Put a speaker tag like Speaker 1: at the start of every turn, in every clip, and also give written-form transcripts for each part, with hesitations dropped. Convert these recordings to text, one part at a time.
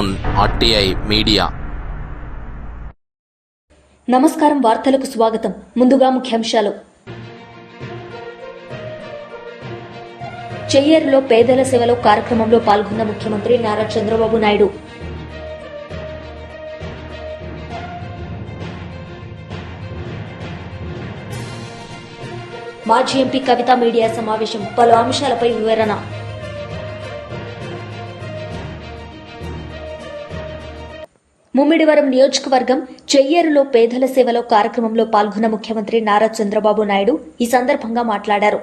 Speaker 1: Own RTI media.
Speaker 2: నమస్కారం, వార్తలకు స్వాగతం. ముందుగా ముఖ్యాంశాలు. చెయ్యేరులో పేదల సేవలో కార్యక్రమంలో పాల్గొన్న ముఖ్యమంత్రి నారా చంద్రబాబు నాయుడు. మాజీ ఎంపీ కవిత మీడియా సమావేశం, పలు అంశాలపై వివరణ. ముమ్మిడివరం నియోజకవర్గం చెయ్యేరులో పేదల సేవలో కార్యక్రమంలో పాల్గొన్న ముఖ్యమంత్రి నారా చంద్రబాబు నాయుడు ఈ సందర్భంగా మాట్లాడారు.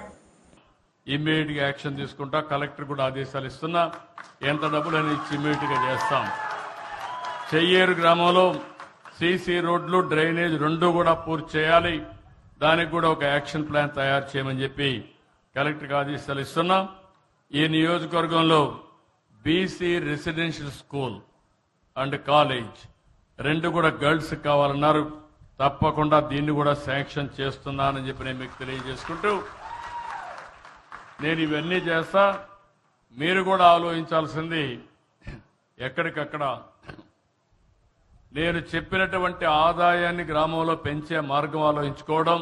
Speaker 3: ఇమ్మీడియట్ గా యాక్షన్ తీసుకుంటా, కలెక్టర్ కూడా ఆదేశాలు ఇస్తున్నా, ఎంత డబ్బులని ఇచ్చి ఇమ్మీడియట్ గా చేస్తాం. చెయ్యేరు గ్రామంలో సీసీ రోడ్లు, డ్రైనేజ్ రెండు కూడా పూర్తి చేయాలి. దానికి కూడా ఒక యాక్షన్ ప్లాన్ తయారు చేయమని చెప్పి కలెక్టర్కి ఆదేశాలు ఇస్తున్నాం. ఈ నియోజకవర్గంలో BC residential school and college రెండు కూడా గర్ల్స్ కావాలన్నారు. తప్పకుండా దీన్ని కూడా శాంక్షన్ చేస్తున్నానని చెప్పి నేను మీకు తెలియజేసుకుంటూ, నేను ఇవన్నీ చేస్తా. మీరు కూడా ఆలోచించాల్సింది, ఎక్కడికక్కడ నేను చెప్పినటువంటి ఆదాయాన్ని గ్రామంలో పెంచే మార్గం ఆలోచించుకోవడం,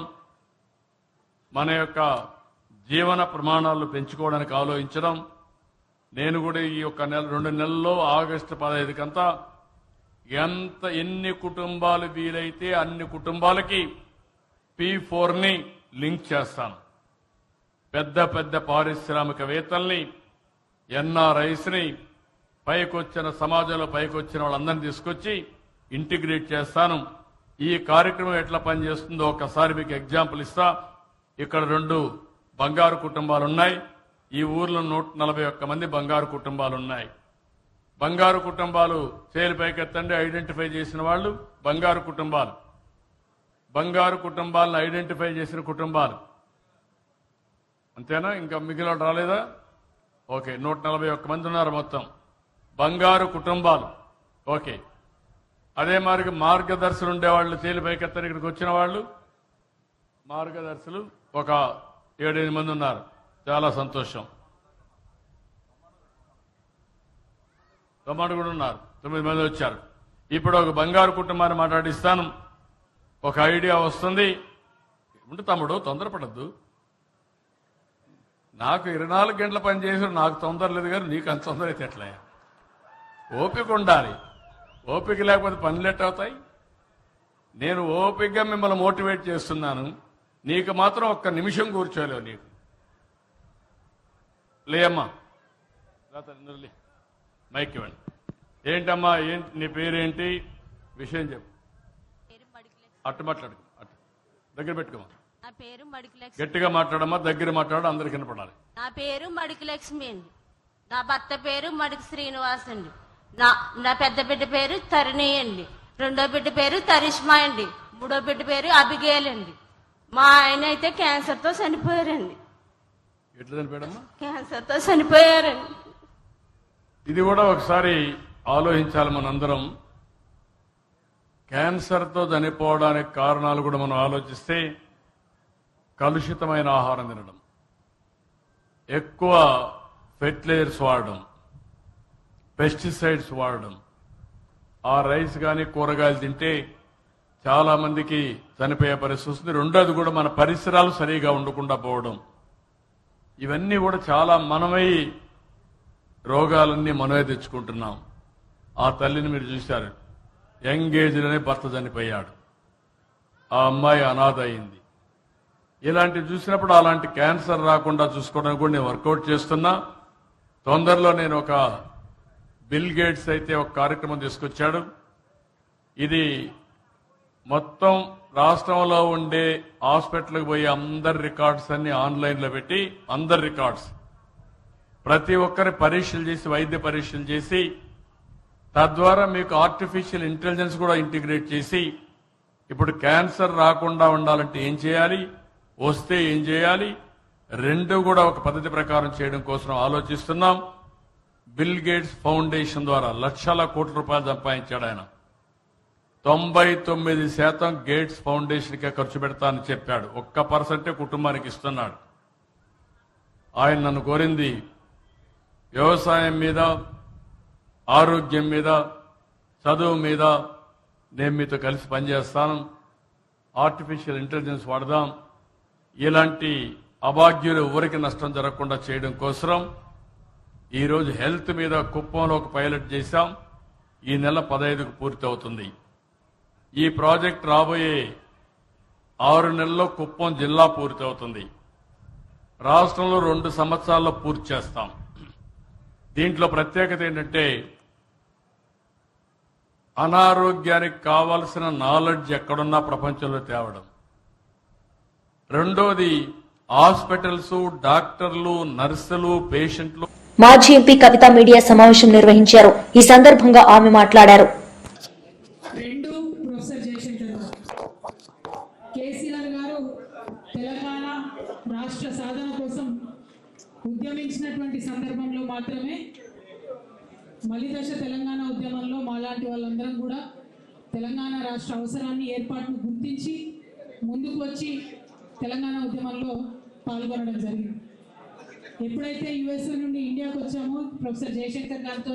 Speaker 3: మన యొక్క జీవన ప్రమాణాలు పెంచుకోవడానికి ఆలోచించడం. నేను కూడా ఈ యొక్క రెండు నెలల్లో ఆగస్టు 15 కంతా ఎన్ని కుటుంబాలు వీలైతే అన్ని కుటుంబాలకి P4ని లింక్ చేస్తాను. పెద్ద పెద్ద పారిశ్రామికవేత్తల్ని, NRIsని, పైకొచ్చిన సమాజంలో పైకొచ్చిన వాళ్ళందరినీ తీసుకొచ్చి ఇంటిగ్రేట్ చేస్తాను. ఈ కార్యక్రమం ఎట్లా పనిచేస్తుందో ఒకసారి మీకు ఎగ్జాంపుల్ ఇస్తా. ఇక్కడ 2 బంగారు కుటుంబాలు ఉన్నాయి. ఈ ఊర్లో 141 మంది బంగారు కుటుంబాలు ఉన్నాయి. బంగారు కుటుంబాలు చేలు పైకెత్తండి, ఐడెంటిఫై చేసిన వాళ్ళు బంగారు కుటుంబాలు. బంగారు కుటుంబాలను ఐడెంటిఫై చేసిన కుటుంబాలు అంతేనా? ఇంకా మిగిలిన రాలేదా? ఓకే, 141 మంది ఉన్నారు మొత్తం బంగారు కుటుంబాలు. ఓకే, అదే మరి మార్గదర్శులు ఉండేవాళ్ళు, చేలు పైకెత్తని ఇక్కడికి వచ్చిన వాళ్ళు మార్గదర్శులు ఒక 7-8 మంది ఉన్నారు. చాలా సంతోషం. తమ్ముడు కూడా ఉన్నారు, 9 మంది వచ్చారు. ఇప్పుడు ఒక బంగారు కుటుంబాన్ని మాట్లాడిస్తాను. ఒక ఐడియా వస్తుంది. ఉంటే తమ్ముడు తొందరపడద్దు. నాకు 24 గంటల పని చేసి నాకు తొందర లేదు, కానీ నీకు అంత తొందర అయితే ఎట్లా? ఓపిక ఉండాలి. ఓపిక లేకపోతే పనులు ఎట్ అవుతాయి? నేను ఓపికగా మిమ్మల్ని మోటివేట్ చేస్తున్నాను. నీకు మాత్రం ఒక్క నిమిషం కూర్చోలేవు. నీకు లేమ్మా, మైక్ ఇవ్వండి. ఏంటమ్మా, ఏంటి నీ పేరేంటి, విషయం చెప్పు. అట్టు మాట్లాడు, అట్టు దగ్గర పెట్టుకోమా.
Speaker 4: నా పేరు మడికిలక్ష్మి.
Speaker 3: గట్టిగా మాట్లాడమ్మా, దగ్గర మాట్లాడు, అందరికి వినపడాలి.
Speaker 4: నా పేరు మడికిలక్ష్మి అండి. నా భర్త పేరు మడికి శ్రీనివాస్ అండి. నా పెద్ద బిడ్డ పేరు తరుణి అండి. రెండో బిడ్డ పేరు తరిష్మా అండి. మూడో బిడ్డ పేరు అభిగేల్ అండి. మా ఆయన అయితే క్యాన్సర్ తో చనిపోయారండి.
Speaker 3: ఎట్లా చనిపోయాడమ్మా?
Speaker 4: క్యాన్సర్ తో చనిపోయారండి.
Speaker 3: ఇది కూడా ఒకసారి ఆలోచించాలి మనందరం. క్యాన్సర్తో చనిపోవడానికి కారణాలు కూడా మనం ఆలోచిస్తే, కలుషితమైన ఆహారం తినడం, ఎక్కువ ఫెర్టిలైజర్స్ వాడడం, పెస్టిసైడ్స్ వాడడం, ఆ రైస్ కానీ కూరగాయలు తింటే చాలా మందికి చనిపోయే పరిస్థితి వస్తుంది. రెండోది కూడా మన పరిసరాలు సరిగా ఉండకుండా పోవడం. ఇవన్నీ కూడా చాలా మనమై రోగాలన్నీ మనమే తెచ్చుకుంటున్నాం. ఆ తల్లిని మీరు చూశారు, యంగ్ ఏజ్లోనే భర్త చనిపోయాడు, ఆ అమ్మాయి అనాథ అయింది. ఇలాంటివి చూసినప్పుడు అలాంటి క్యాన్సర్ రాకుండా చూసుకోవడానికి కూడా నేను వర్కౌట్ చేస్తున్నా. తొందరలో నేను ఒక బిల్ గేట్స్ అయితే ఒక కార్యక్రమం తీసుకొచ్చాడు. ఇది మొత్తం రాష్ట్రంలో ఉండే హాస్పిటల్కి పోయి అందరి రికార్డ్స్ అన్ని ఆన్లైన్లో పెట్టి, అందరి రికార్డ్స్ ప్రతి ఒక్కరి పరీక్షలు చేసి, వైద్య పరీక్షలు చేసి, తద్వారా మీకు ఆర్టిఫిషియల్ ఇంటెలిజెన్స్ కూడా ఇంటిగ్రేట్ చేసి, ఇప్పుడు క్యాన్సర్ రాకుండా ఉండాలంటే ఏం చేయాలి, వస్తే ఏం చేయాలి, రెండు కూడా ఒక పద్ధతి ప్రకారం చేయడం కోసం ఆలోచిస్తున్నాం. బిల్ గేట్స్ ఫౌండేషన్ ద్వారా లక్షల కోట్ల రూపాయలు సంపాదించాడు ఆయన. 99% గేట్స్ ఫౌండేషన్కే ఖర్చు పెడతానని చెప్పాడు. 1% కుటుంబానికి ఇస్తున్నాడు. ఆయన నన్ను కోరింది వ్యవసాయం మీద ఆరోగ్యం మీద, చదువు మీద నేను మీతో కలిసి పనిచేస్తాను. ఆర్టిఫిషియల్ ఇంటెలిజెన్స్ వాడదాం. ఇలాంటి అభాగ్యులు ఎవరికి నష్టం జరగకుండా చేయడం కోసం ఈరోజు హెల్త్ మీద కుప్పంలో ఒక పైలట్ చేశాం. ఈ నెల 15కు పూర్తి అవుతుంది. ఈ ప్రాజెక్ట్ రాబోయే 6 నెలల్లో కుప్పం జిల్లా పూర్తి అవుతుంది. రాష్ట్రంలో 2 సంవత్సరాల్లో పూర్తి చేస్తాం. దీంట్లో ప్రత్యేకత ఏంటంటే అనారోగ్యానికి కావాల్సిన నాలెడ్జ్ ఎక్కడున్నా ప్రపంచంలో తేవడం. రెండోది హాస్పిటల్స్, డాక్టర్లు, నర్సులు, పేషెంట్లు.
Speaker 2: మాజీ ఎంపీ కవిత మీడియా సమావేశం నిర్వహించారు. ఈ సందర్భంగా ఆమె మాట్లాడారు.
Speaker 5: ప్రొఫెసర్ జయశంకర్ కేసీఆర్ గారు తెలంగాణ రాష్ట్ర సాధన కోసం ఉద్యమించినటువంటి సందర్భంలో మాత్రమే మలిదశ తెలంగాణ ఉద్యమంలో మాలాంటి వాళ్ళందరం కూడా తెలంగాణ రాష్ట్ర అవసరాన్ని, ఏర్పాటును గుర్తించి ముందుకు వచ్చి తెలంగాణ ఉద్యమంలో పాల్గొనడం జరిగింది. ఎప్పుడైతే యుఎస్ఏ నుండి ఇండియాకు వచ్చామో ప్రొఫెసర్ జయశంకర్ గారితో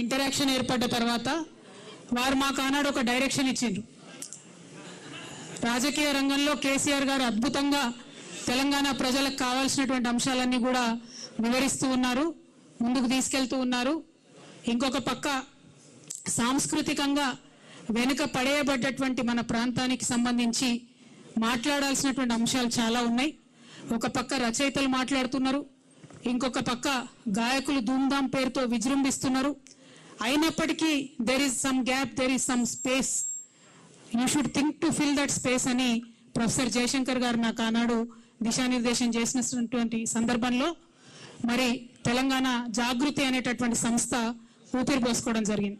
Speaker 5: ఇంటరాక్షన్ ఏర్పడ్డ తర్వాత వారు మాకు ఆనాడు ఒక డైరెక్షన్ ఇచ్చిండ్రు. రాజకీయ రంగంలో కేసీఆర్ గారు అద్భుతంగా తెలంగాణ ప్రజలకు కావాల్సినటువంటి అంశాలన్నీ కూడా వివరిస్తూ ఉన్నారు, ముందుకు తీసుకెళ్తూ ఉన్నారు. ఇంకొక పక్క సాంస్కృతికంగా వెనుక పడేయబడ్డటువంటి మన ప్రాంతానికి సంబంధించి మాట్లాడాల్సినటువంటి అంశాలు చాలా ఉన్నాయి. ఒక పక్క రచయితలు మాట్లాడుతున్నారు, ఇంకొక పక్క గాయకులు ధూమ్ధామ్ పేరుతో విజృంభిస్తున్నారు. అయినప్పటికీ there is some gap, there is some space, you should think to fill that space అని ప్రొఫెసర్ జయశంకర్ గారు నాకు ఆనాడు దిశానిర్దేశం చేసినటువంటి సందర్భంలో మరి తెలంగాణ జాగృతి అనేటటువంటి సంస్థ ఊపిరి పోసుకోవడం జరిగింది.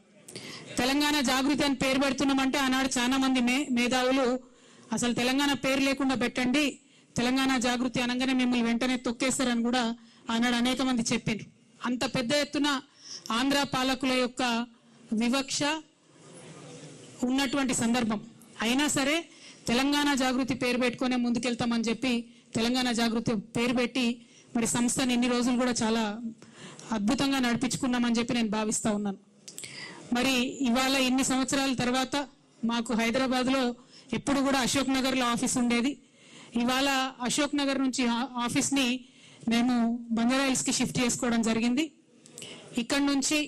Speaker 5: తెలంగాణ జాగృతి అని పేరు పెడుతున్నామంటే ఆనాడు చాలా మంది మేధావులు అసలు తెలంగాణ పేరు లేకుండా పెట్టండి, తెలంగాణ జాగృతి అనగానే మిమ్మల్ని వెంటనే తొక్కేస్తారని కూడా ఆనాడు అనేక మంది చెప్పారు. అంత పెద్ద ఎత్తున ఆంధ్ర పాలకుల యొక్క వివక్ష ఉన్నటువంటి సందర్భం అయినా సరే తెలంగాణ జాగృతి పేరు పెట్టుకునే ముందుకెళ్తామని చెప్పి తెలంగాణ జాగృతి పేరు పెట్టి మరి సంస్థని ఇన్ని రోజులు కూడా చాలా అద్భుతంగా నడిపించుకున్నామని చెప్పి నేను భావిస్తా ఉన్నాను. మరి ఇవాళ ఇన్ని సంవత్సరాల తర్వాత మాకు హైదరాబాద్లో ఎప్పుడు కూడా అశోక్ నగర్లో ఆఫీస్ ఉండేది. ఇవాళ అశోక్ నగర్ నుంచి ఆఫీస్ని మేము బంజారాహిల్స్కి షిఫ్ట్ చేసుకోవడం జరిగింది. ఇక్కడ నుంచి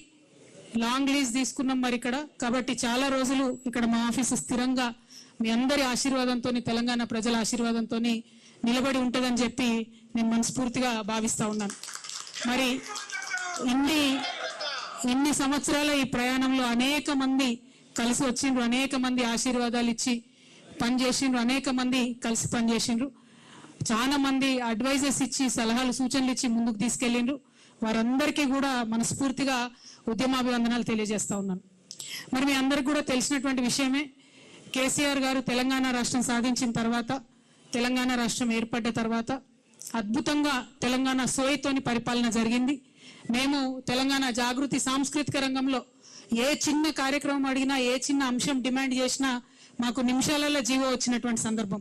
Speaker 5: లాంగ్ లీజ్ తీసుకున్నాం మరి ఇక్కడ, కాబట్టి చాలా రోజులు ఇక్కడ మా ఆఫీసు స్థిరంగా మీ అందరి ఆశీర్వాదంతో, తెలంగాణ ప్రజల ఆశీర్వాదంతో నిలబడి ఉంటుందని చెప్పి నేను మనస్ఫూర్తిగా భావిస్తా ఉన్నాను. మరి ఇన్ని సంవత్సరాల ఈ ప్రయాణంలో అనేక మంది కలిసి వచ్చిండ్రు, అనేక మంది ఆశీర్వాదాలు ఇచ్చి పనిచేసిండ్రు, అనేక మంది కలిసి పనిచేసిండ్రు, చాలా మంది అడ్వైజర్స్ ఇచ్చి సలహాలు సూచనలు ఇచ్చి ముందుకు తీసుకెళ్ళిండ్రు. వారందరికీ కూడా మనస్ఫూర్తిగా ఉద్యమాభివందనాలు తెలియజేస్తా ఉన్నాను. మరి మీ అందరికి కూడా తెలిసినటువంటి విషయమే, కేసీఆర్ గారు తెలంగాణ రాష్ట్రం సాధించిన తర్వాత, తెలంగాణ రాష్ట్రం ఏర్పడ్డ తర్వాత అద్భుతంగా తెలంగాణ సోయితోని పరిపాలన జరిగింది. మేము తెలంగాణ జాగృతి సాంస్కృతిక రంగంలో ఏ చిన్న కార్యక్రమం అడిగినా, ఏ చిన్న అంశం డిమాండ్ చేసినా మాకు నిమిషాలలో జీవో వచ్చినటువంటి సందర్భం.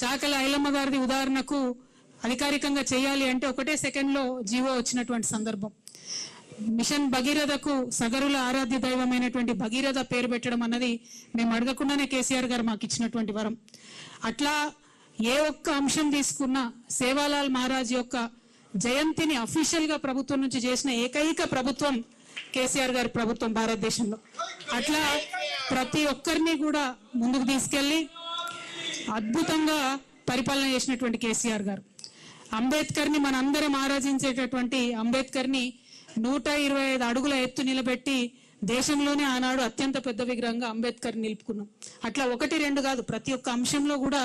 Speaker 5: చాకల ఐలమ్మ గారిది ఉదాహరణకు అధికారికంగా చేయాలి అంటే ఒకటే సెకండ్లో జీవో వచ్చినటువంటి సందర్భం. మిషన్ భగీరథకు సగరుల ఆరాధ్య దైవమైనటువంటి భగీరథ పేరు పెట్టడం అన్నది మేము అడగకుండానే కేసీఆర్ గారు మాకు ఇచ్చినటువంటి వరం. అట్లా ఏ ఒక్క అంశం తీసుకున్నా సేవాలాల్ మహారాజ్ యొక్క జయంతిని అఫీషియల్ గా ప్రభుత్వం నుంచి చేసిన ఏకైక ప్రభుత్వం కేసీఆర్ గారి ప్రభుత్వం భారతదేశంలో. అట్లా ప్రతి ఒక్కరిని కూడా ముందుకు తీసుకెళ్లి అద్భుతంగా పరిపాలన చేసినటువంటి కేసీఆర్ గారు. అంబేద్కర్ని మనందరం ఆరాధించేటటువంటి అంబేద్కర్ని 125 అడుగుల ఎత్తు నిలబెట్టి దేశంలోనే ఆనాడు అత్యంత పెద్ద విగ్రహంగా అంబేద్కర్ నిలుపుకున్నాం. అట్లా 1-2 కాదు, ప్రతి ఒక్క అంశంలో కూడా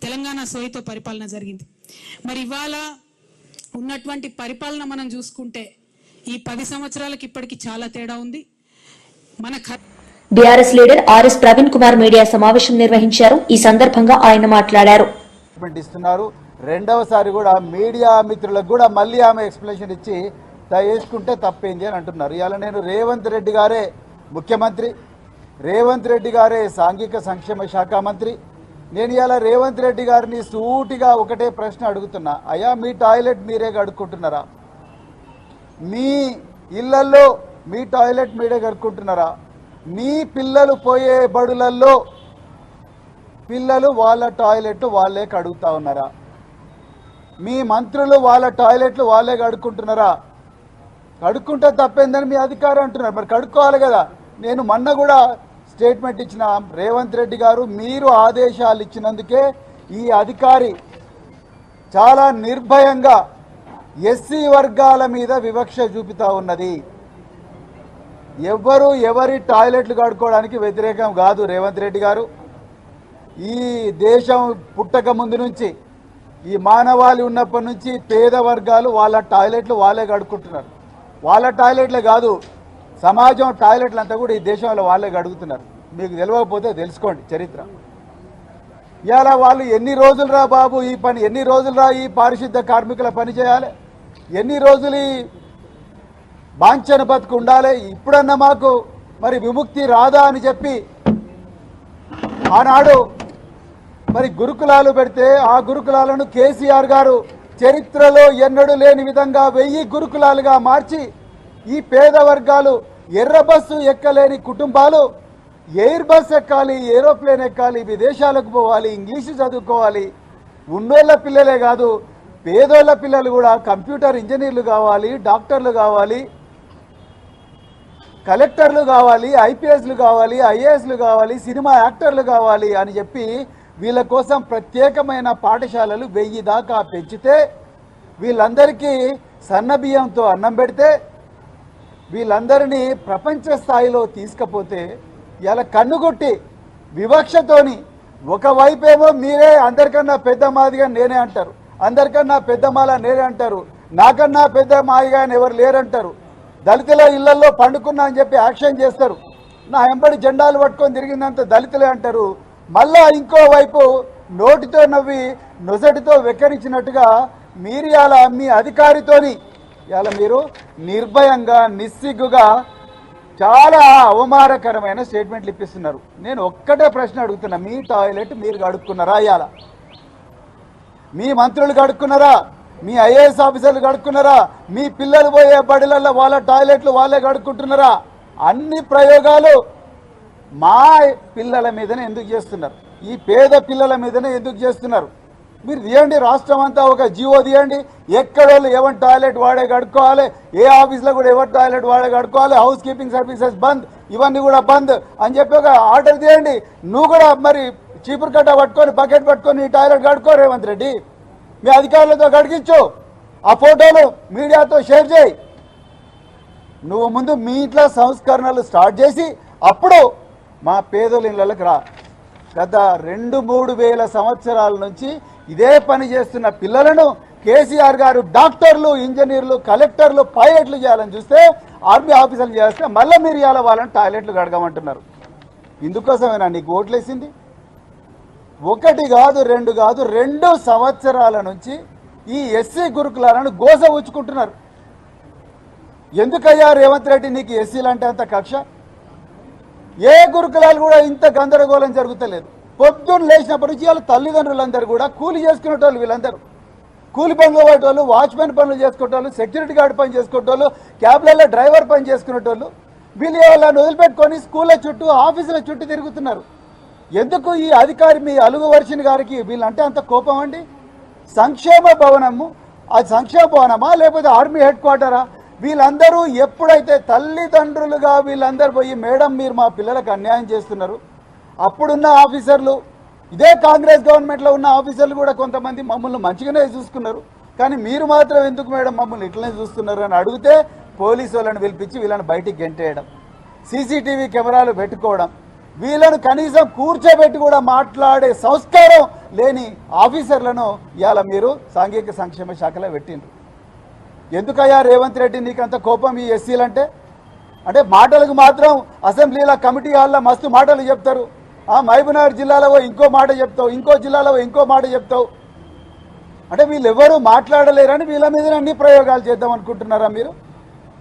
Speaker 5: తెలంగాణ సోయితో పరిపాలన జరిగింది. మరి ఇవాళ ఉన్నటువంటి పరిపాలన మనం చూసుకుంటే ఈ 10 సంవత్సరాలకి ఇప్పటికి చాలా తేడా ఉంది. మన
Speaker 2: BRS leader RS Praveen Kumar media సమావేశం నిర్వహించారు. ఈ సందర్భంగా ఆయన మాట్లాడారు.
Speaker 6: రెండవసారి కూడా మీడియా మిత్రులకు కూడా మళ్ళీ ఆమె ఎక్స్ప్లెనేషన్ ఇచ్చి వేసుకుంటే తప్పేంది అని అంటున్నారు. ఇవాళ నేను రేవంత్ రెడ్డి గారే ముఖ్యమంత్రి, రేవంత్ రెడ్డి గారే సాంఘిక సంక్షేమ శాఖ మంత్రి. నేను ఇవాళ రేవంత్ రెడ్డి గారిని సూటిగా ఒకటే ప్రశ్న అడుగుతున్నా, అయ్యా మీ టాయిలెట్ మీరే కడుక్కుంటున్నారా? మీ ఇళ్లల్లో మీ టాయిలెట్ మీరే కడుక్కుంటున్నారా? మీ పిల్లలు పోయే బడులలో పిల్లలు వాళ్ళ టాయిలెట్ వాళ్ళే కడుగుతా ఉన్నారా? మీ మంత్రులు వాళ్ళ టాయిలెట్లు వాళ్ళే కడుక్కుంటున్నారా? కడుక్కుంటే తప్పేందని మీ అధికారం అంటున్నారు. మరి కడుక్కోవాలి కదా. నేను మొన్న కూడా స్టేట్మెంట్ ఇచ్చిన, రేవంత్ రెడ్డి గారు మీరు ఆదేశాలు ఇచ్చినందుకే ఈ అధికారి చాలా నిర్భయంగా ఎస్సీ వర్గాల మీద వివక్ష చూపుతా ఉన్నది. ఎవరి టాయిలెట్లు కడుక్కోవడానికి వ్యతిరేకం కాదు రేవంత్ రెడ్డి గారు. ఈ దేశం పుట్టక ముందు నుంచి, ఈ మానవాళి ఉన్నప్పటి నుంచి పేద వర్గాలు వాళ్ళ టాయిలెట్లు వాళ్ళే కడుక్కుంటున్నారు. వాళ్ళ టాయిలెట్లే కాదు, సమాజం టాయిలెట్లు అంతా కూడా ఈ దేశంలో వాళ్ళే కడుగుతున్నారు. మీకు తెలియకపోతే తెలుసుకోండి చరిత్ర. ఇలా వాళ్ళు ఎన్ని రోజులు రా బాబు ఈ పని, ఎన్ని రోజులు రా ఈ పారిశుద్ధ కార్మికుల పని చేయాలి, ఎన్ని రోజులు ఈ బాంఛన బతుకు ఉండాలి, ఇప్పుడన్నా మాకు మరి విముక్తి రాదా అని చెప్పి ఆనాడు మరి గురుకులాలు పెడితే ఆ గురుకులాలను కేసీఆర్ గారు చరిత్రలో ఎన్నడూ లేని విధంగా 1000 గురుకులాలుగా మార్చి ఈ పేద వర్గాలు, ఎర్ర బస్సు ఎక్కలేని కుటుంబాలు ఎయిర్ బస్ ఎక్కాలి, ఏరోప్లేన్ ఎక్కాలి, విదేశాలకు పోవాలి, ఇంగ్లీషు చదువుకోవాలి. ఉన్నోళ్ళ పిల్లలే కాదు, పేదోళ్ళ పిల్లలు కూడా కంప్యూటర్ ఇంజనీర్లు కావాలి, డాక్టర్లు కావాలి, కలెక్టర్లు కావాలి, ఐపీఎస్లు కావాలి, ఐఏఎస్లు కావాలి, సినిమా యాక్టర్లు కావాలి అని చెప్పి వీళ్ళ కోసం ప్రత్యేకమైన పాఠశాలలు 1000 దాకా పెంచితే, వీళ్ళందరికీ సన్నబియ్యంతో అన్నం పెడితే, వీళ్ళందరినీ ప్రపంచ స్థాయిలో తీసుకపోతే ఇలా కన్నుగుట్టి వివక్షతోని ఒకవైపేమో మీరే అందరికన్నా పెద్ద మాదిగా నేనే అంటారు, అందరికన్నా పెద్ద మాల నేనే అంటారు, నాకన్నా పెద్ద మాదిగా ఎవరు లేరంటారు, దళితుల ఇళ్లలో పండుకున్నా అని చెప్పి యాక్షన్ చేస్తారు, నా ఎంబడి జెండాలు పట్టుకొని తిరిగిందంత దళితులే అంటారు. మళ్ళా ఇంకోవైపు నోటితో నవ్వి నొసటితో వెక్కరించినట్టుగా మీరు ఇలా మీ అధికారితోని ఇలా మీరు నిర్భయంగా నిస్సిగ్గుగా చాలా అవమానకరమైన స్టేట్మెంట్లు ఇప్పిస్తున్నారు. నేను ఒక్కటే ప్రశ్న అడుగుతున్నా, మీ టాయిలెట్ మీరు కడుక్కున్నారా? ఇవాళ మీ మంత్రులు కడుక్కున్నారా? మీ ఐఏఎస్ ఆఫీసర్లు కడుక్కున్నారా? మీ పిల్లలు పోయే బడులలో వాళ్ళ టాయిలెట్లు వాళ్ళే కడుక్కుంటున్నారా? అన్ని ప్రయోగాలు మా పిల్లల మీదనే ఎందుకు చేస్తున్నారు? ఈ పేద పిల్లల మీదనే ఎందుకు చేస్తున్నారు? మీరు తీయండి, రాష్ట్రం అంతా ఒక జీవో తీయండి, ఎక్కడోళ్ళు ఎవరి టాయిలెట్ వాడే కడుక్కోవాలి, ఏ ఆఫీస్లో కూడా ఎవరి టాయిలెట్ వాడే కడుక్కోవాలి, హౌస్ కీపింగ్ సర్వీసెస్ బంద్, ఇవన్నీ కూడా బంద్ అని చెప్పి ఒక ఆర్డర్ తీయండి. నువ్వు కూడా మరి చీపురు కట్ట పట్టుకొని బకెట్ పట్టుకొని ఈ టాయిలెట్ కడుక్కో రేవంత్ రెడ్డి, మీ అధికారులతో కడిగించు, ఆ ఫోటోలు మీడియాతో షేర్ చేయి. నువ్వు ముందు మీ ఇంట్లో సంస్కరణలు స్టార్ట్ చేసి అప్పుడు మా పేదల ఇళ్ళకి రా. గత 2-3 వేల సంవత్సరాల నుంచి ఇదే పని చేస్తున్న పిల్లలను కేసీఆర్ గారు డాక్టర్లు, ఇంజనీర్లు, కలెక్టర్లు, పైలట్లు చేయాలని చూస్తే, ఆర్మీ ఆఫీసర్లు చేస్తే మళ్ళీ మీరు ఇవాళ వాళ్ళని టాయిలెట్లు కడగమంటున్నారు. ఇందుకోసమేనా నీకు ఓట్లేసింది? 1 కాదు 2 కాదు 2 సంవత్సరాల నుంచి ఈ ఎస్సీ గురుకులాలను గోస ఉంచుకుంటున్నారు. ఎందుకయ్యా రేవంత్ రెడ్డి నీకు ఎస్సీలంటే అంత కక్ష? ఏ గురుకులాలు కూడా ఇంత గందరగోళం జరుగుతలేదు. పొద్దున్న లేచినప్పటి నుంచి వాళ్ళ తల్లిదండ్రులందరూ కూడా కూలి చేసుకునేటోళ్ళు, వీళ్ళందరూ కూలి పనులు పోయేటోళ్ళు, వాచ్మెన్ పనులు చేసుకునేటోళ్ళు, సెక్యూరిటీ గార్డ్ పని చేసుకునేటోళ్ళు, క్యాబ్లలో డ్రైవర్ పని చేసుకునేటోళ్ళు, వీళ్ళు వాళ్ళని వదిలిపెట్టుకొని స్కూళ్ళ చుట్టూ, ఆఫీసుల చుట్టూ తిరుగుతున్నారు. ఎందుకు ఈ అధికారి మీ అలుగు వర్షిని గారికి వీళ్ళంటే అంత కోపం అండి? సంక్షేమ భవనము, అది సంక్షేమ భవనమా లేకపోతే ఆర్మీ హెడ్ క్వార్టరా? వీళ్ళందరూ ఎప్పుడైతే తల్లిదండ్రులుగా వీళ్ళందరూ పోయి మేడం మీరు మా పిల్లలకు అన్యాయం చేస్తున్నారు, అప్పుడున్న ఆఫీసర్లు, ఇదే కాంగ్రెస్ గవర్నమెంట్లో ఉన్న ఆఫీసర్లు కూడా కొంతమంది మమ్మల్ని మంచిగానే చూసుకున్నారు, కానీ మీరు మాత్రం ఎందుకు మేడం మమ్మల్ని ఇట్లనే చూస్తున్నారు అని అడిగితే పోలీసు వాళ్ళని పిలిపించి వీళ్ళని బయటికి గెంటేయడం, సీసీటీవీ కెమెరాలు పెట్టుకోవడం, వీళ్ళను కనీసం కూర్చోబెట్టి కూడా మాట్లాడే సంస్కారం లేని ఆఫీసర్లను ఇవాళ మీరు సాంఘిక సంక్షేమ శాఖలో పెట్టిండ్రు. ఎందుకయ్యా రేవంత్ రెడ్డి నీకంత కోపం ఈ ఎస్సీలంటే? అంటే మాటలకు మాత్రం అసెంబ్లీలో కమిటీ హాల్లో మస్తు మాటలు చెప్తారు, మహబూబ్నగర్ జిల్లాలో ఇంకో మాట చెప్తావు, ఇంకో జిల్లాలో ఇంకో మాట చెప్తావు. అంటే వీళ్ళెవరూ మాట్లాడలేరని వీళ్ళ మీద అన్ని ప్రయోగాలు చేద్దాం అనుకుంటున్నారా మీరు?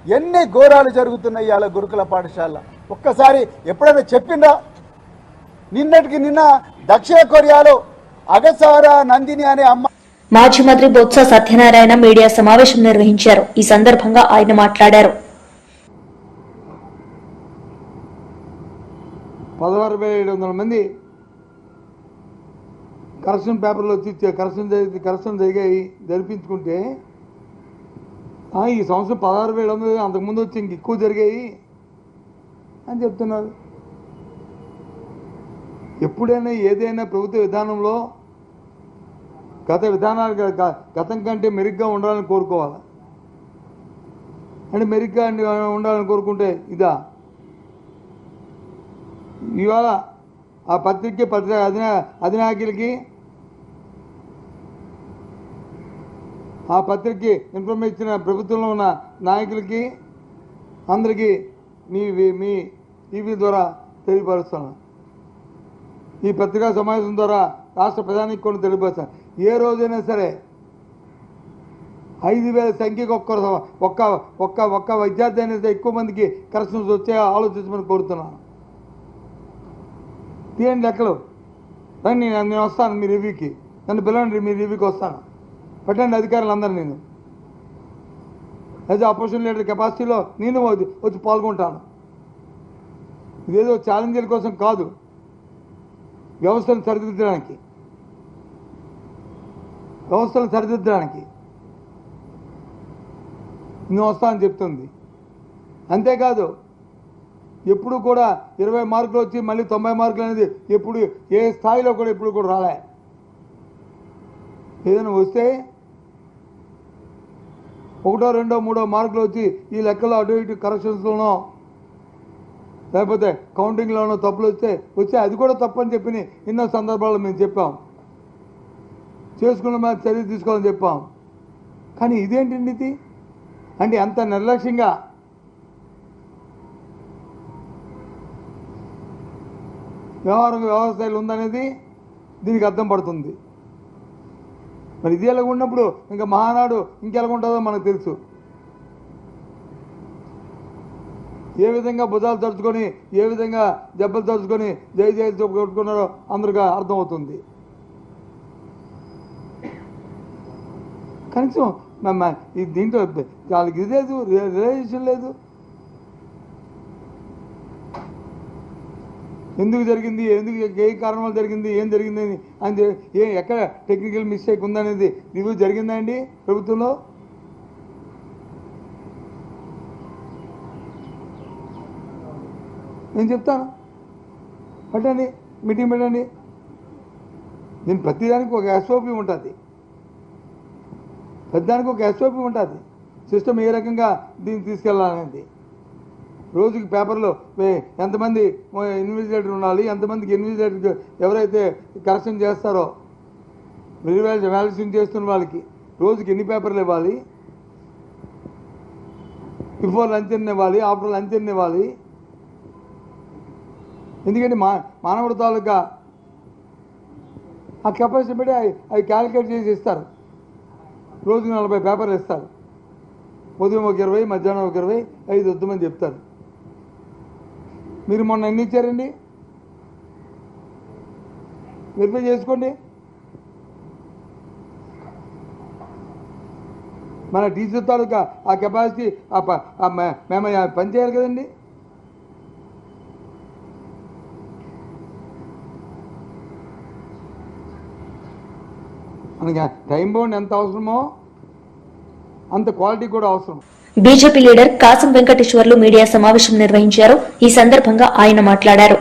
Speaker 6: ఎన్ని ఘోరాలు జరుగుతున్నాయి ఇవాళ గురుకుల పాఠశాల. ఒక్కసారి ఎప్పుడైనా చెప్పిండ్రా? నిన్నటికి నిన్న దక్షిణ కొరియాలో అగసారా నందిని అనే అమ్మ
Speaker 2: మాజీ మంత్రి బొత్స సత్యనారాయణ మీడియా సమావేశం నిర్వహించారు. ఈ సందర్భంగా ఆయన మాట్లాడారు.
Speaker 7: 16,700 మంది కరెక్షన్ పేపర్లు వచ్చి కరెక్షన్ జరిపించుకుంటే ఈ సంవత్సరం 16,700 అంతకుముందు వచ్చి ఇంక ఎక్కువ జరిగాయి అని చెప్తున్నారు. ఎప్పుడైనా ఏదైనా ప్రభుత్వ విధానంలో గతం కంటే మెరుగ్గా ఉండాలని కోరుకోవాలి. అంటే మెరుగ్గా ఉండాలని కోరుకుంటే ఇదా? ఇవాళ ఆ పత్రిక అధినాయకులకి ఆ పత్రికకి ఇన్ఫర్మేషన్ ఇచ్చిన ప్రభుత్వంలో ఉన్న నాయకులకి అందరికీ మీ టీవీ ద్వారా తెలియపరుస్తున్నాను. ఈ పత్రికా సమావేశం ద్వారా రాష్ట్ర ప్రధానికి కూడా తెలియపరుస్తాను. ఏ రోజైనా సరే 5,000 సంఖ్యకు ఒక్క విద్యార్థి అనేది ఎక్కువ మందికి కరెక్షన్స్ వచ్చే ఆలోచించమని కోరుతున్నాను. తీయండి లెక్కలు, రండి, నేను వస్తాను మీ రివ్యూకి, నన్ను పిలవండి, మీ రివ్యూకి వస్తాను. పెట్టండి అధికారులు అందరూ. నేను యాజ్ అపోజిషన్ లీడర్ కెపాసిటీలో నేను వచ్చి పాల్గొంటాను. ఇదేదో ఛాలెంజర్ల కోసం కాదు, వ్యవస్థను సరిదిద్దడానికి నేను వస్తానని చెప్తుంది. అంతేకాదు ఎప్పుడు కూడా 20 మార్కులు వచ్చి మళ్ళీ 90 మార్కులు అనేది ఎప్పుడు ఏ స్థాయిలో కూడా ఎప్పుడు కూడా రాలే. ఏదైనా వస్తే 1, 2, 3 మార్కులు వచ్చి ఈ లెక్కలో అటు ఇటు కరెక్షన్స్లోనో లేకపోతే కౌంటింగ్లోనో తప్పులు వస్తే అది కూడా తప్పని చెప్పి ఎన్నో సందర్భాల్లో మేము చెప్పాం. చేసుకున్న మీద చర్య తీసుకోవాలని చెప్పాం. కానీ ఇదేంటండి ఇది? అంటే అంత నిర్లక్ష్యంగా వ్యవస్థలు ఉందనేది దీనికి అర్థం పడుతుంది. మరి ఇది ఎలాగ ఉన్నప్పుడు ఇంకా మహానాడు ఇంకెలాగ ఉంటుందో మనకు తెలుసు. ఏ విధంగా భుజాలు తరుచుకొని, ఏ విధంగా దెబ్బలు తరుచుకొని జై కొట్టుకున్నారో అందరికీ అర్థమవుతుంది. కనీసం దీంట్లో వాళ్ళకి ఇది లేదు, రియలైజేషన్ లేదు. ఎందుకు జరిగింది, ఏ కారణం వల్ల జరిగింది, ఏం జరిగింది అని ఎక్కడ టెక్నికల్ మిస్టేక్ ఉందనేది రివ్యూ జరిగిందా అండి ప్రభుత్వంలో? నేను చెప్తాను, పెట్టండి, మీటింగ్ పెట్టండి. దీని ప్రతిదానికి ఒక ఎస్ఓపి ఉంటుంది, సిస్టమ్ ఏ రకంగా దీన్ని తీసుకెళ్ళాలనేది. రోజుకి పేపర్లో ఎంతమంది ఇన్విజిలేటర్ ఉండాలి, ఎంతమందికి ఇన్విజిలేటర్ ఎవరైతే కరెక్షన్ చేస్తారో వాల్యుయేషన్ చేస్తున్న వాళ్ళకి రోజుకి ఎన్ని పేపర్లు ఇవ్వాలి, బిఫోర్ లంచ్ ఎన్ని ఇవ్వాలి, ఆఫ్టర్ లంచ్ ఎన్ని ఇవ్వాలి. ఎందుకంటే మానవుడి తాలూకా ఆ కెపాసిటీ బట్టి అవి క్యాలిక్యులేట్ చేసి ఇస్తారు. రోజుకి 40 పేపర్లు ఇస్తారు. ఉదయం ఒక 20, మధ్యాహ్నం ఒక 20, 5 వద్దామని చెప్తారు. మీరు మొన్న ఎన్ని ఇచ్చారండి? వెరిఫై చేసుకోండి. మన టీచర్ తాలూకా ఆ కెపాసిటీ మేము పని చేయాలి కదండి. మనకి టైం బౌండ్ ఎంత అవసరమో అంత క్వాలిటీ కూడా అవసరం.
Speaker 2: బీజేపీ లీడర్ కాసం వెంకటేశ్వర్లు మీడియా సమావేశం నిర్వహించారు. ఈ సందర్భంగా ఆయన మాట్లాడారు.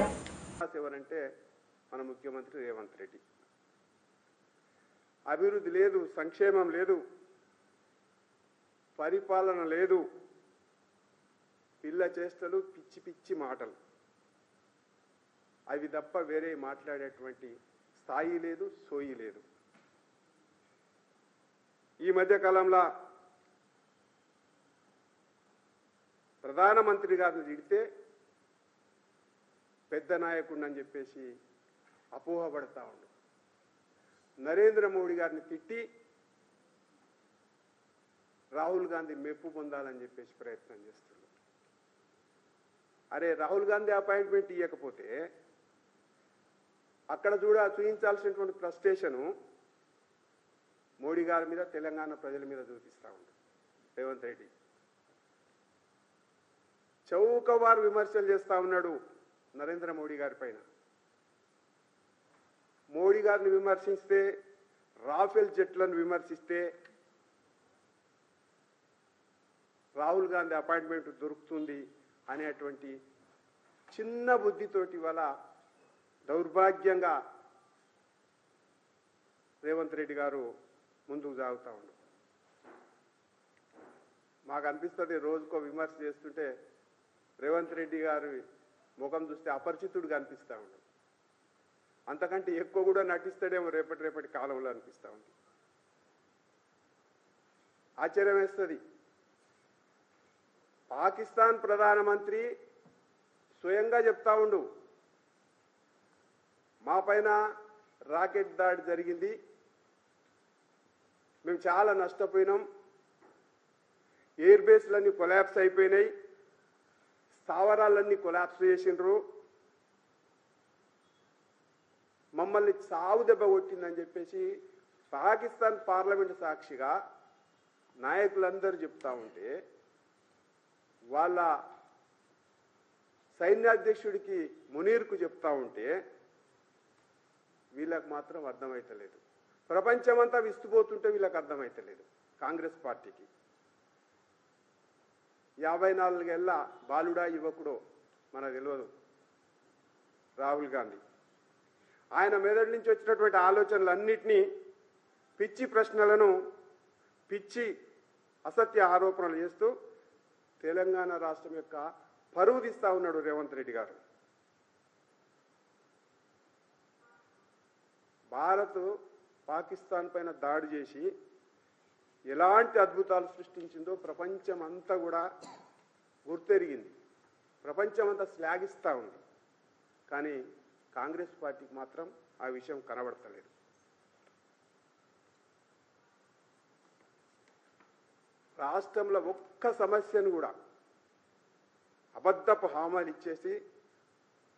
Speaker 8: అంటే మన ముఖ్యమంత్రి రేవంత్ రెడ్డి అభివృద్ధి లేదు, సంక్షేమం లేదు, పరిపాలన లేదు, పిల్ల చేష్టలు, పిచ్చి పిచ్చి మాటలు, అవి తప్ప వేరే మాట్లాడేటువంటి స్థాయి లేదు, సోయి లేదు. ఈ మధ్య కాలంలో ప్రధానమంత్రి గారిని తిడితే పెద్ద నాయకుడిని అని చెప్పేసి అపోహపడతా ఉండు. నరేంద్ర మోడీ గారిని తిట్టి రాహుల్ గాంధీ మెప్పు పొందాలని చెప్పేసి ప్రయత్నం చేస్తున్నారు. అరే, రాహుల్ గాంధీ అపాయింట్మెంట్ ఇవ్వకపోతే అక్కడ చూపించాల్సినటువంటి ఫ్రస్ట్రేషను మోడీ గారి మీద, తెలంగాణ ప్రజల మీద చూపిస్తూ ఉంటాడు రేవంత్ రెడ్డి. చౌకవారు విమర్శలు చేస్తూ ఉన్నాడు. నరేంద్ర మోడీ గారి పైన. మోడీ గారిని విమర్శిస్తే, రాఫెల్ జెట్లను విమర్శిస్తే రాహుల్ గాంధీ అపాయింట్మెంట్ దొరుకుతుంది అనేటువంటి చిన్న బుద్ధితోటి వల్ల దౌర్భాగ్యంగా రేవంత్ రెడ్డి గారు ముందుకు సాగుతూ ఉన్నారు. మాకు అనిపిస్తుంది రోజుకో విమర్శ చేస్తుంటే రేవంత్ రెడ్డి గారి ముఖం చూస్తే అపరిచితుడుగా అనిపిస్తూ ఉన్నాడు. అంతకంటే ఎక్కువ కూడా నటిస్తాడేమో రేపటి కాలంలో అనిపిస్తూ ఉంది. ఆశ్చర్యం వేస్తుంది. పాకిస్తాన్ ప్రధానమంత్రి స్వయంగా చెప్తా ఉండు, మా పైన రాకెట్ దాడి జరిగింది, మేము చాలా నష్టపోయినాం, ఎయిర్ బేస్లన్నీ కొలాప్స్ అయిపోయినాయి, స్థావరాలన్నీ కొలాప్స్ చేసిండ్రు, మమ్మల్ని చావు దెబ్బ కొట్టిందని చెప్పేసి పాకిస్తాన్ పార్లమెంటు సాక్షిగా నాయకులందరూ చెప్తా ఉంటే, వాళ్ళ సైన్యాధ్యక్షుడికి మునీర్కు చెప్తా ఉంటే వీళ్ళకు మాత్రం అర్థమైతలేదు. ప్రపంచమంతా విస్తుపోతుంటే వీళ్ళకి అర్థమైతలేదు. కాంగ్రెస్ పార్టీకి 54 ఏళ్ళ బాలుడా యువకుడో మనకు తెలియదు రాహుల్ గాంధీ. ఆయన మెదడు నుంచి వచ్చినటువంటి ఆలోచనలన్నింటినీ, పిచ్చి ప్రశ్నలను, పిచ్చి అసత్య ఆరోపణలు చేస్తూ తెలంగాణ రాష్ట్రం యొక్క పరువు తీస్తా ఉన్నాడు రేవంత్ రెడ్డి గారు. భారత్ పాకిస్తాన్ పైన దాడి చేసి ఎలాంటి అద్భుతాలు సృష్టించిందో ప్రపంచం అంతా కూడా గుర్తెరిగింది. ప్రపంచం అంతా శ్లాఘిస్తూ ఉంది. కానీ కాంగ్రెస్ పార్టీకి మాత్రం ఆ విషయం కనబడతలేదు. రాష్ట్రంలో ఒక్క సమస్యను కూడా అబద్ధపు హామీలు ఇచ్చేసి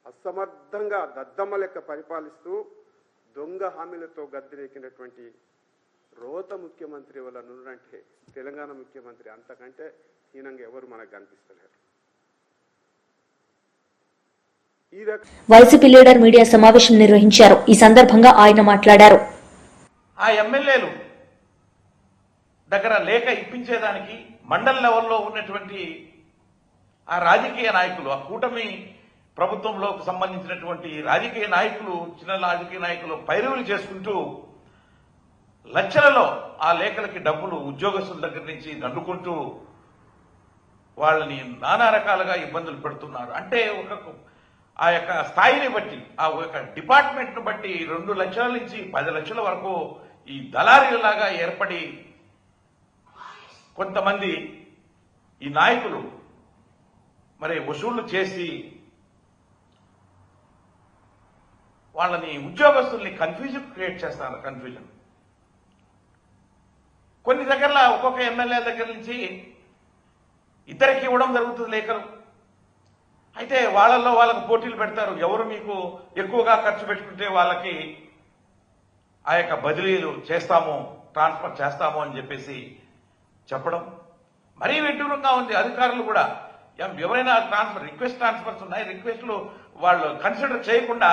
Speaker 8: అసమర్థంగా దద్దమ్మ లెక్క పరిపాలిస్తూ దొంగ హామీలతో గద్దెనెక్కినటువంటి రోత ముఖ్యమంత్రి వల్ల నున్నంటే తెలంగాణ ముఖ్యమంత్రి అంతకంటే హీనంగా ఎవరు మనకు కనిపిస్తలేరు.
Speaker 2: వైసీపీ లీడర్ మీడియా సమావేశం నిర్వహించారు. ఈ సందర్భంగా ఆయన మాట్లాడారు.
Speaker 9: ఆ ఎమ్మెల్యేలు దగ్గర లేఖ ఇప్పించేదానికి మండల లెవెల్లో ఉన్నటువంటి ఆ రాజకీయ నాయకులు, ఆ కూటమి ప్రభుత్వంలో సంబంధించినటువంటి రాజకీయ నాయకులు, చిన్న రాజకీయ నాయకులు పైరవులు చేసుకుంటూ లక్షలలో ఆ లేఖలకి డబ్బులు ఉద్యోగస్తుల దగ్గర నుంచి దండుకుంటూ వాళ్ళని నానా రకాలుగా ఇబ్బందులు పెడుతున్నారు. అంటే ఆ యొక్క స్థాయిని బట్టి, ఆ యొక్క డిపార్ట్మెంట్ ను బట్టి 2 లక్షల నుంచి 10 లక్షల వరకు ఈ దళారీలాగా ఏర్పడి కొంతమంది ఈ నాయకులు మరి వసూళ్లు చేసి వాళ్ళని ఉద్యోగస్తుల్ని కన్ఫ్యూజన్ క్రియేట్ చేస్తారు. కన్ఫ్యూజన్ కొన్ని దగ్గరలో ఒక్కొక్క ఎమ్మెల్యే దగ్గర నుంచి ఇద్దరికి ఇవ్వడం జరుగుతుంది లేఖలు. అయితే వాళ్ళల్లో వాళ్ళకు పోటీలు పెడతారు. ఎవరు మీకు ఎక్కువగా ఖర్చు పెట్టుకుంటే వాళ్ళకి ఆ యొక్క బదిలీలు చేస్తాము, ట్రాన్స్ఫర్ చేస్తాము అని చెప్పేసి చెప్పడం మరీ విడ్డూరంగా ఉంది. అధికారులు కూడా ఎవరైనా రిక్వెస్ట్ ట్రాన్స్ఫర్స్ ఉన్నాయి, రిక్వెస్ట్లు వాళ్ళు కన్సిడర్ చేయకుండా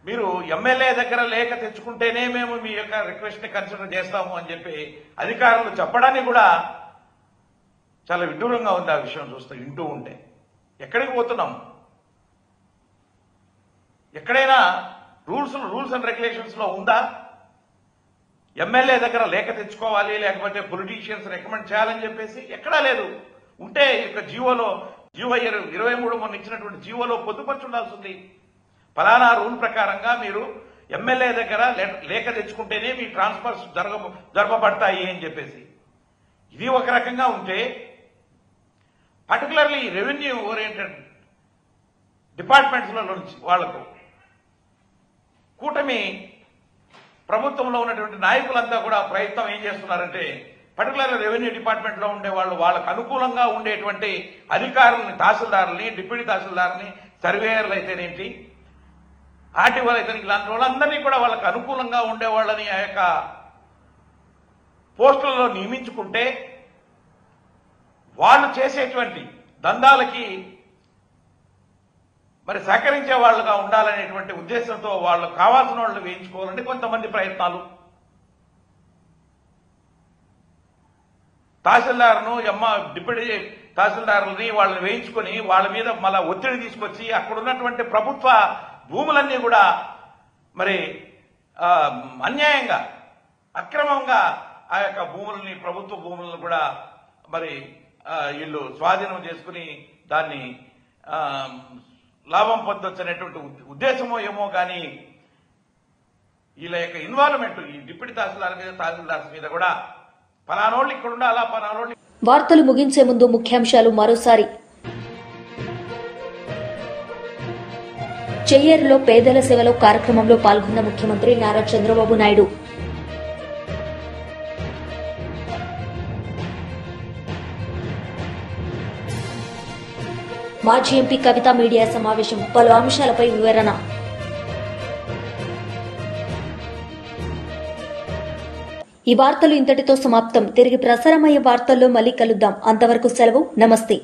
Speaker 9: మీరు ఎమ్మెల్యే దగ్గర లేఖ తెచ్చుకుంటేనే మేము మీ యొక్క రిక్వెస్ట్ ని కన్సిడర్ చేస్తాము అని చెప్పి అధికారులు చెప్పడానికి కూడా చాలా విడ్డూరంగా ఉంది. ఆ విషయం చూస్తే వింటూ ఉంటే ఎక్కడికి పోతున్నాం? ఎక్కడైనా రూల్స్ అండ్ రెగ్యులేషన్స్ లో ఉందా ఎమ్మెల్యే దగ్గర లేఖ తెచ్చుకోవాలి, లేకపోతే పొలిటీషియన్స్ రికమెండ్ చేయాలని చెప్పేసి? ఎక్కడా లేదు. ఉంటే ఇక జీవో 23 మొన్న ఇచ్చినటువంటి జీవోలో పొందుపరిచి ఉండాల్సింది. ఫలానా రూల్ ప్రకారంగా మీరు ఎమ్మెల్యే దగ్గర లేఖ తెచ్చుకుంటేనే మీ ట్రాన్స్ఫర్స్ జరపబడతాయి అని చెప్పేసి. ఇది ఒక రకంగా ఉంటే పర్టికులర్లీ రెవెన్యూ ఓరియంటెడ్ డిపార్ట్మెంట్స్లో నుంచి వాళ్లకు కూటమి ప్రభుత్వంలో ఉన్నటువంటి నాయకులంతా కూడా ప్రయత్నం ఏం చేస్తున్నారంటే పర్టికులర్ రెవెన్యూ డిపార్ట్మెంట్ లో ఉండే వాళ్ళు వాళ్ళకు అనుకూలంగా ఉండేటువంటి అధికారులని, తహసీల్దారులని, డిప్యూటీ తహసీల్దారుని, సర్వేయర్లు అయితేనేంటి, ఆర్టీఓలు అయితే ఇలాంటి వాళ్ళందరినీ కూడా వాళ్ళకు అనుకూలంగా ఉండే వాళ్ళని ఆ యొక్క పోస్టులలో నియమించుకుంటే వాళ్ళు చేసేటువంటి దందాలకి మరి సహకరించే వాళ్ళుగా ఉండాలనేటువంటి ఉద్దేశంతో వాళ్ళు కావాల్సిన వాళ్ళు వేయించుకోవాలని కొంతమంది ప్రయత్నాలు. తహసీల్దార్ను డిప్యూటీ తహసీల్దారులని వాళ్ళని వేయించుకొని వాళ్ళ మీద మళ్ళా ఒత్తిడి తీసుకొచ్చి అక్కడ ఉన్నటువంటి ప్రభుత్వ భూములన్నీ కూడా మరి అన్యాయంగా అక్రమంగా ఆ యొక్క భూములని ప్రభుత్వ భూములను కూడా మరి వీళ్ళు స్వాధీనం చేసుకుని దాన్ని లాభం పొందొచ్చు అనేటువంటి ఉద్దేశమో ఏమో కానీ వీళ్ళ యొక్క ఇన్వాల్వ్మెంట్ ఈ డిప్యూటీ తహసీల్దార్స్ మీద కూడా పలానోళ్ళు ఇక్కడ ఉండాలా పలానోళ్ళు.
Speaker 2: వార్తలు ముగించే ముందు ముఖ్యాంశాలు మరోసారి. చెయ్యేరులో పేదల సేవలో కార్యక్రమంలో పాల్గొన్న ముఖ్యమంత్రి నారా చంద్రబాబు నాయుడు. మాజీ ఎంపీ కవిత మీడియా సమావేశం, పలు అంశాలపై వివరణ. ఈ వార్తలు ఇంతటితో సమాప్తం. తిరిగి ప్రసారమయ్యే వార్తల్లో మళ్ళీ కలుద్దాం. అంతవరకు సెలవు. నమస్తే.